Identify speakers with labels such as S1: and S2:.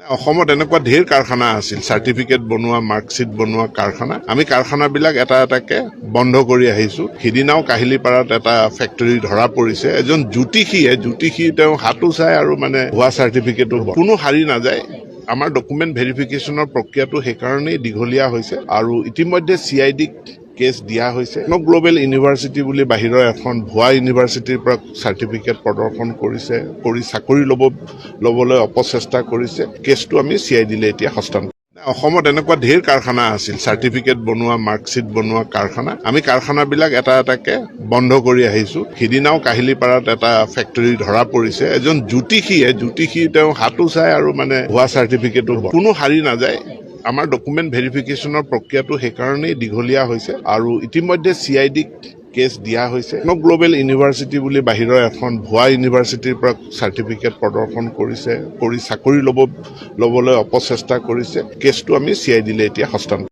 S1: অসমত এনেকুৱা ঢেৰ কাৰখানা আছিল, চাৰ্টিফিকেট বনোৱা, মাৰ্কশ্বিট বনোৱা কাৰখানা। আমি কাৰখানাবিলাক এটা এটাকে বন্ধ কৰি আহিছো। সিদিনাও কাহিলীপাৰাত এটা ফেক্টৰী ধৰা পৰিছে। এজন জ্যোতিষী তেওঁ হাতো চাই আৰু ভুৱা চাৰ্টিফিকেটো কোনো হাৰি নাযায়। আমাৰ ডকুমেণ্ট ভেৰিফিকেশ্যনৰ প্ৰক্ৰিয়াটো সেইকাৰণেই দীঘলীয়া হৈছে আৰু ইতিমধ্যে CID-ক কেছ দিয়া হৈছে। গ্ল'বেল ইউনিভাৰ্চিটি বুলি বাহিৰৰ এখন ভুৱা ইউনিভাৰ্চিটিৰ পৰা চাৰ্টিফিকেট প্ৰদৰ্শন কৰি চাকৰি ল'বলৈ অপচেষ্টা কৰিছে। কেছটো আমি CID-লে এতিয়া হস্তান্তৰ। অসমত এনেকুৱা ঢেৰ কাৰখানা আছিল, চাৰ্টিফিকেট বনোৱা, মাৰ্কশ্বিট বনোৱা কাৰখানা। আমি কাৰখানাবিলাক এটা এটাকে বন্ধ কৰি আহিছো। সিদিনাও কাহিলীপাৰাত এটা ফেক্টৰী ধৰা পৰিছে। এজন জ্যোতিষী তেওঁ হাতো চাই আৰু ভুৱা চাৰ্টিফিকেটো কোনো হাৰি নাযায়। আমাৰ ডকুমেণ্ট ভেৰিফিকেশ্যনৰ প্ৰক্ৰিয়াটো সেইকাৰণেই দীঘলীয়া হৈছে আৰু ইতিমধ্যে CID-ক কেছ দিয়া হৈছে। গ্ল'বেল ইউনিভাৰ্চিটি বুলি বাহিৰৰ এখন ভুৱা ইউনিভাৰ্চিটিৰ পৰা চাৰ্টিফিকেট প্ৰদৰ্শন কৰি চাকৰি ল'বলৈ অপচেষ্টা কৰিছে। কেছটো আমি CID-লে এতিয়া হস্তান্তৰ।